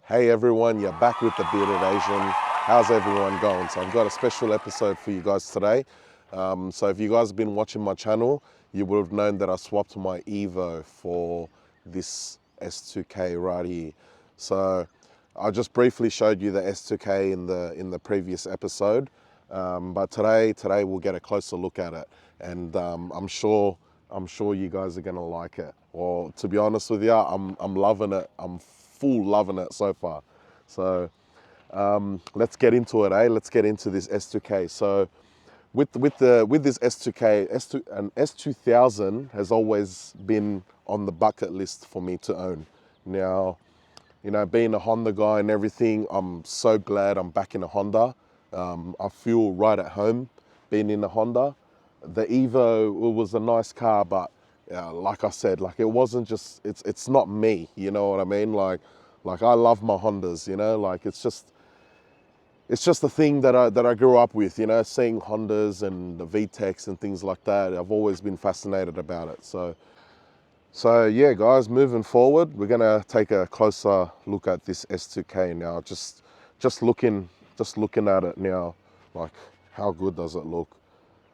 Hey everyone, you're back with the Bearded Asian. How's everyone going? So I've got a special episode for you guys today. So if you guys have been watching my channel, you would have known that I swapped my Evo for this S2K right here. So I just briefly showed you the S2K in the previous episode, but today we'll get a closer look at it, and I'm sure you guys are gonna like it. Well, to be honest with you, I'm loving it. I'm full loving it so far. So let's get into it, eh? Let's get into this S2K. So with this S2K, an S2000 has always been on the bucket list for me to own. Now, you know, being a Honda guy and everything, I'm so glad I'm back in a Honda. I feel right at home being in a Honda. The Evo, it was a nice car, but like I said, like it wasn't just, it's not me, you know what I mean? Like I love my Hondas, you know, like it's just a thing that I grew up with, you know, seeing Hondas and the VTECs and things like that. I've always been fascinated about it. So yeah, guys, moving forward, we're gonna take a closer look at this S2K now. Just looking at it now, like how good does it look?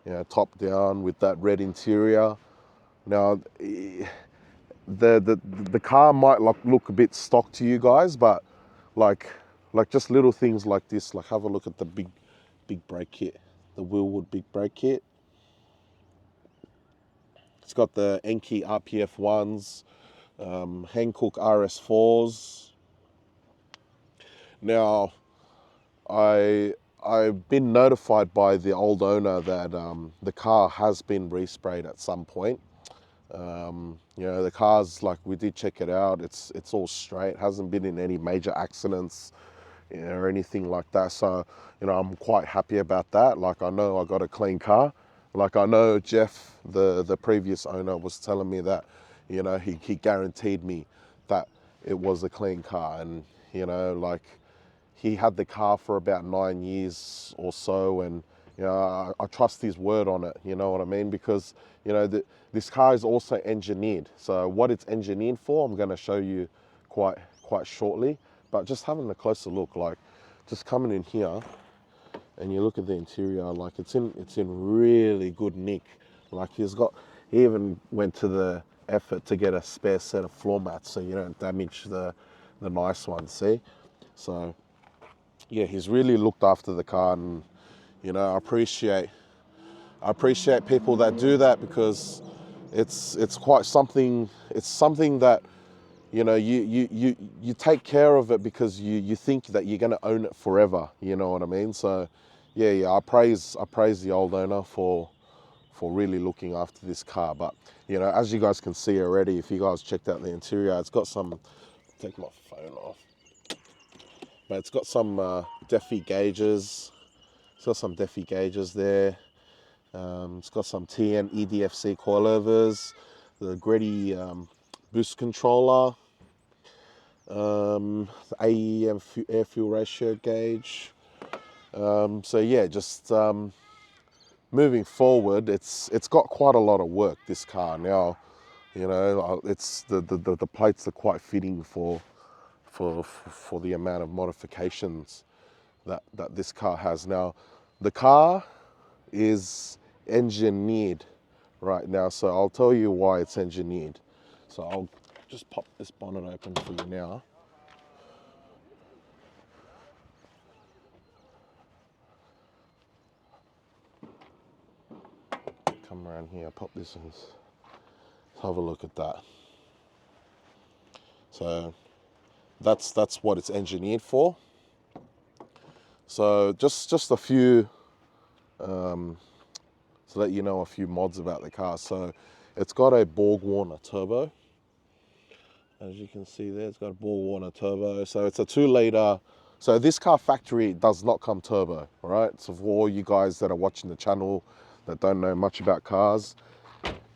You know, top down with that red interior. Now, the car might look a bit stock to you guys, but like just little things like this, like have a look at the big brake kit, the Willwood big brake kit. It's got the Enki RPF ones, Hankook RS4s. Now, I've been notified by the old owner that the car has been resprayed at some point. You know, the car's, like, we did check it out. It's all straight. Hasn't been in any major accidents, you know, or anything like that. So, you know, I'm quite happy about that. Like, I know I got a clean car. Like, I know Jeff, the previous owner, was telling me that, you know, he guaranteed me that it was a clean car. And, you know, like, he had the car for about 9 years or so, and you know, I trust his word on it, you know what I mean? Because, you know, this car is also engineered. So what it's engineered for, I'm going to show you quite shortly. But just having a closer look, like just coming in here and you look at the interior, like it's in really good nick. Like he even went to the effort to get a spare set of floor mats so you don't damage the nice ones, see? So yeah, he's really looked after the car, and you know, I appreciate people that do that, because it's quite something. It's something that, you know, you take care of it because you think that you're going to own it forever. You know what I mean? So yeah, I praise the old owner for really looking after this car. But you know, as you guys can see already, if you guys checked out the interior, it's got some. Take my phone off. But it's got some Defi gauges. It's got some Defi gauges there. It's got some TN EDFC coilovers, the Greddy boost controller, the AEM air fuel ratio gauge. So yeah, just moving forward, it's got quite a lot of work, this car. Now, you know, it's the plates are quite fitting for the amount of modifications that this car has. Now, the car is engineered right now, so I'll tell you why it's engineered. So I'll just pop this bonnet open for you now. Come around here, pop this in. Let's have a look at that. So that's what it's engineered for. So just a few to let you know a few mods about the car. So it's got a Borg Warner turbo. As you can see there, it's got a Borg Warner turbo. So it's a 2-liter. So this car factory does not come turbo, all right? So for all you guys that are watching the channel that don't know much about cars,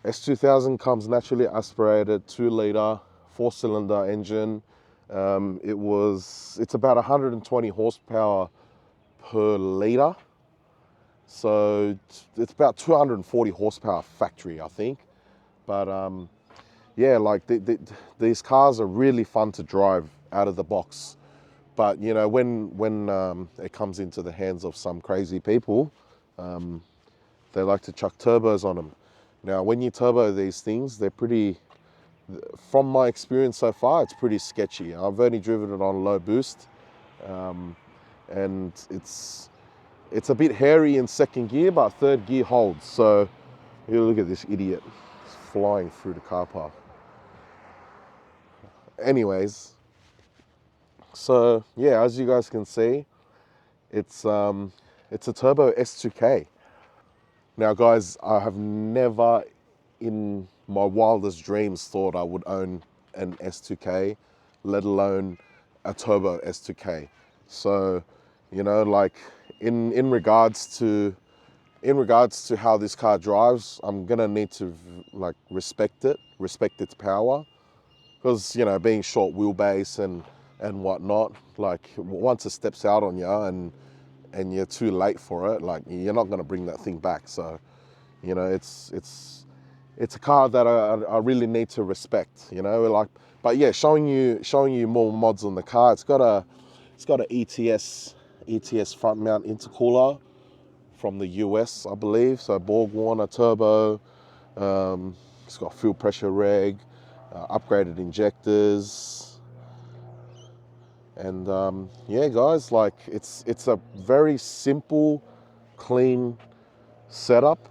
S2000 comes naturally aspirated 2-liter 4-cylinder engine. It's about 120 horsepower per liter. So it's about 240 horsepower factory, I think. But yeah, like these cars are really fun to drive out of the box. But you know, when it comes into the hands of some crazy people, they like to chuck turbos on them. Now, when you turbo these things, they're pretty, from my experience so far, it's pretty sketchy. I've only driven it on low boost, and it's a bit hairy in second gear, but third gear holds. So you look at this idiot flying through the car park. Anyways, so yeah, as you guys can see, it's a turbo S2K. Now, guys, I have never in my wildest dreams thought I would own an S2K, let alone a turbo S2K. So, you know, like in regards to how this car drives, I'm gonna need to like respect its power, because you know, being short wheelbase and whatnot, like once it steps out on you and you're too late for it, like you're not gonna bring that thing back. So, you know, it's a car that I really need to respect, you know, like. But yeah, showing you more mods on the car. It's got a ETS front mount intercooler from the US, I believe. So Borg Warner turbo. It's got fuel pressure reg, upgraded injectors, and yeah, guys, like it's a very simple, clean setup.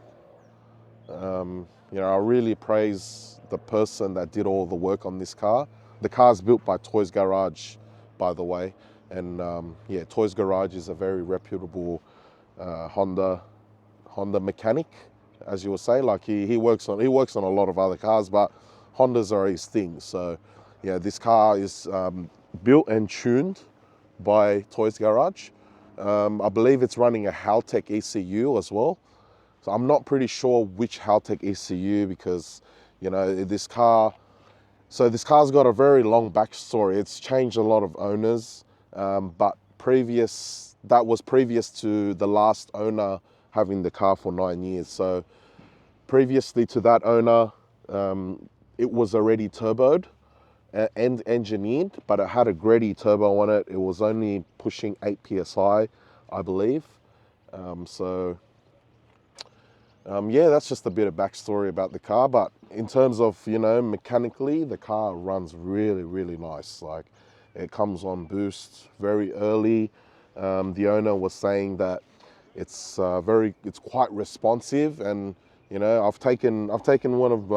You know, I really praise the person that did all the work on this car. The car's built by Toys Garage, by the way, and yeah, Toys Garage is a very reputable Honda mechanic, as you will say. Like he works on a lot of other cars, but Hondas are his thing. So yeah, this car is built and tuned by Toys Garage. I believe it's running a Haltech ECU as well. So I'm not pretty sure which Haltech ECU, because, you know, this car's got a very long backstory. It's changed a lot of owners, but that was previous to the last owner having the car for 9 years. So previously to that owner, it was already turboed and engineered, but it had a Greddy turbo on it. It was only pushing 8 PSI, I believe. Yeah, that's just a bit of backstory about the car. But in terms of, you know, mechanically, the car runs really, really nice. Like, it comes on boost very early. The owner was saying that it's quite responsive, and you know, I've taken one of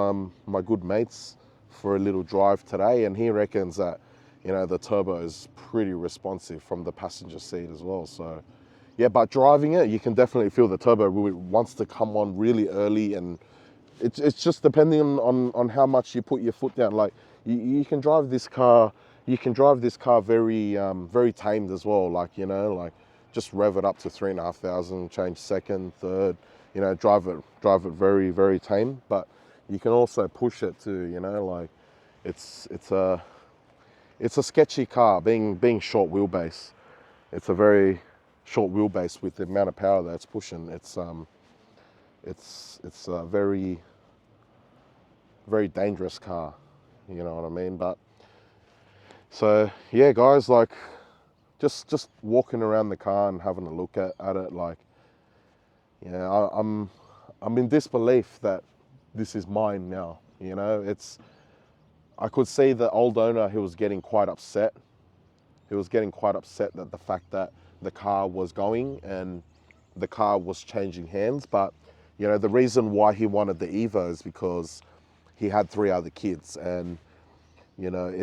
my good mates for a little drive today, and he reckons that, you know, the turbo is pretty responsive from the passenger seat as well. So yeah, but driving it, you can definitely feel the turbo really wants to come on really early, and it's just depending on how much you put your foot down. Like you can drive this car very very tamed as well. Like, you know, like just rev it up to 3,500, change second, third, you know, drive it very, very tame. But you can also push it to, you know, like it's a sketchy car, being short wheelbase. It's a very short wheelbase with the amount of power that it's pushing. It's a very, very dangerous car, you know what I mean? But so yeah, guys, like just walking around the car and having a look at it, like, you know, I'm in disbelief that this is mine now. You know, I could see the old owner, he was getting quite upset. He was getting quite upset that the fact that the car was going and the car was changing hands. But, you know, the reason why he wanted the Evo is because he had 3 other kids, and, you know,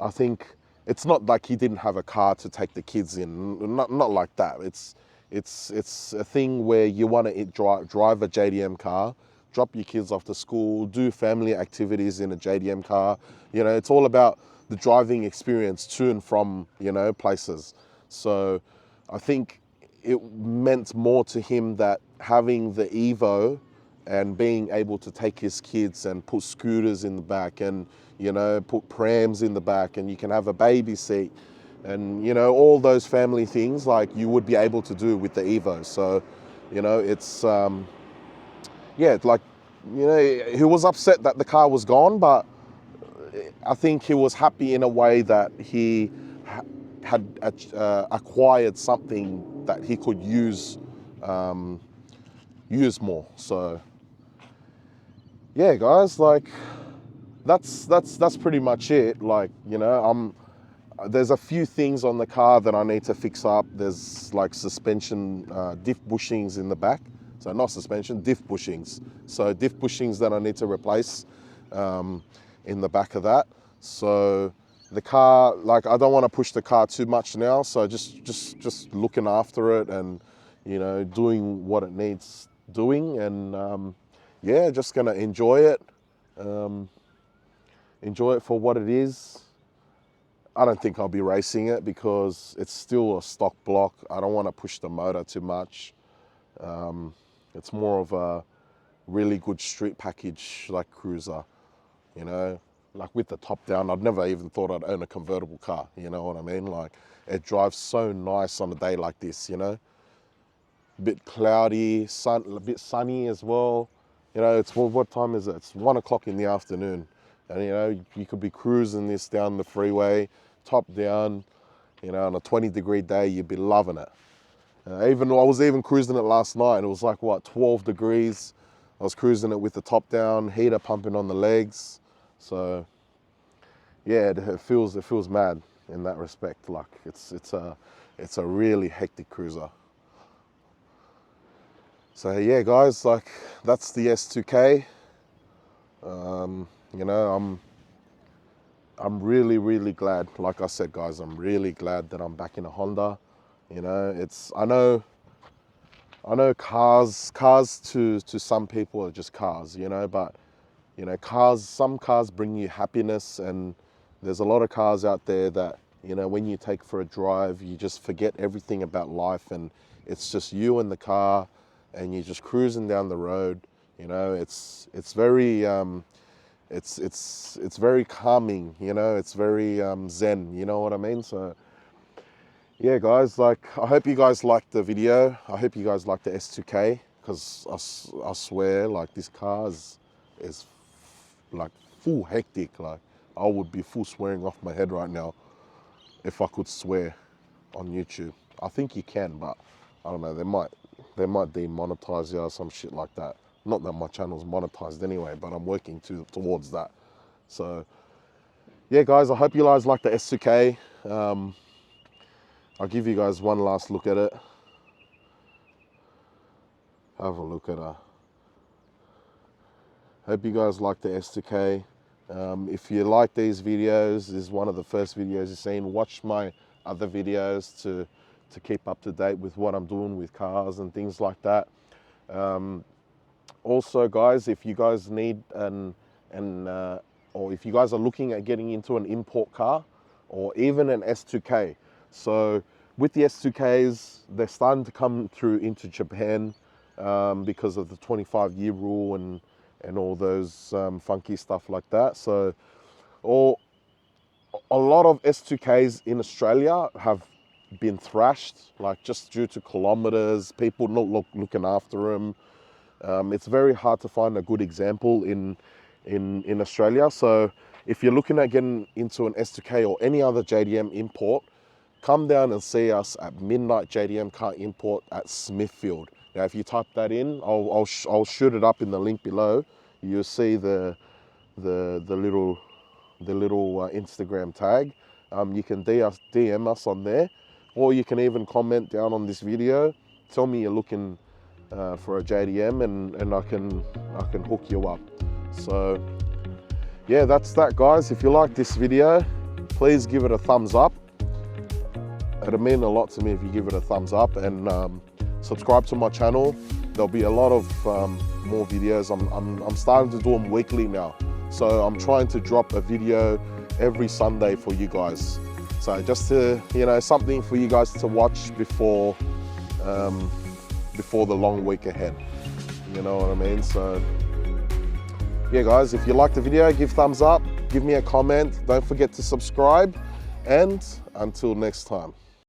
I think it's not like he didn't have a car to take the kids in, not like that. It's a thing where you want to drive a JDM car, drop your kids off to school, do family activities in a JDM car. You know, it's all about the driving experience to and from, you know, places. So I think it meant more to him that having the Evo and being able to take his kids and put scooters in the back, and, you know, put prams in the back, and you can have a baby seat, and, you know, all those family things like you would be able to do with the Evo. So, you know, it's yeah, like, you know, he was upset that the car was gone, but I think he was happy in a way that he had acquired something that he could use more. So yeah, guys, like that's pretty much it. Like, you know, there's a few things on the car that I need to fix up. There's like suspension diff bushings in the back. So not suspension, diff bushings. So diff bushings that I need to replace in the back of that. So the car, like, I don't want to push the car too much now. So just looking after it and, you know, doing what it needs doing. And yeah, just gonna enjoy it. Enjoy it for what it is. I don't think I'll be racing it because it's still a stock block. I don't want to push the motor too much. It's more of a really good street package like cruiser, you know, like with the top down. I'd never even thought I'd own a convertible car, you know what I mean? Like, it drives so nice on a day like this, you know. A bit cloudy, a bit sunny as well. You know, it's, well, what time is it? It's 1 o'clock in the afternoon. And, you know, you could be cruising this down the freeway, top down, you know, on a 20-degree day, you'd be loving it. I was even cruising it last night, and it was like, what, 12 degrees. I was cruising it with the top down, heater pumping on the legs. So, yeah, it feels mad in that respect. Like, it's a really hectic cruiser. So yeah, guys, like, that's the S2K. You know, I'm really glad. Like I said, guys, I'm really glad that I'm back in a Honda. You know, I know cars to some people are just cars, you know, but, you know, some cars bring you happiness, and there's a lot of cars out there that, you know, when you take for a drive, you just forget everything about life, and it's just you and the car, and you're just cruising down the road. You know, it's very it's very calming, you know, it's very zen, you know what I mean? So yeah, guys, like, I hope you guys liked the video. I hope you guys liked the S2K, because I swear, like, this car is like full hectic. Like, I would be full swearing off my head right now if I could swear on YouTube. I think you can, but I don't know, they might demonetize you or some shit like that. Not that my channel's monetized anyway, but I'm working towards that. So yeah, guys, I hope you guys like the S2K. I'll give you guys one last look at it. Have a look at her. Hope you guys like the S2K. If you like these videos, this is one of the first videos you've seen. Watch my other videos to keep up to date with what I'm doing with cars and things like that. Also, guys, if you guys need or if you guys are looking at getting into an import car or even an S2K, so with the S2Ks, they're starting to come through into Japan because of the 25-year rule and all those funky stuff like that. So a lot of S2Ks in Australia have been thrashed, like, just due to kilometers, people not looking after them. It's very hard to find a good example in Australia. So if you're looking at getting into an S2K or any other JDM import, come down and see us at Midnight JDM Car Import at Smithfield. Now, if you type that in, I'll shoot it up in the link below. You'll see the little Instagram tag. You can DM us on there, or you can even comment down on this video. Tell me you're looking for a JDM, and I can hook you up. So yeah, that's that, guys. If you like this video, please give it a thumbs up. It'll mean a lot to me if you give it a thumbs up, and subscribe to my channel. There'll be a lot of more videos. I'm starting to do them weekly now, so I'm trying to drop a video every Sunday for you guys. So just to, you know, something for you guys to watch before the long week ahead. You know what I mean? So yeah, guys, if you like the video, give thumbs up, give me a comment. Don't forget to subscribe, and until next time.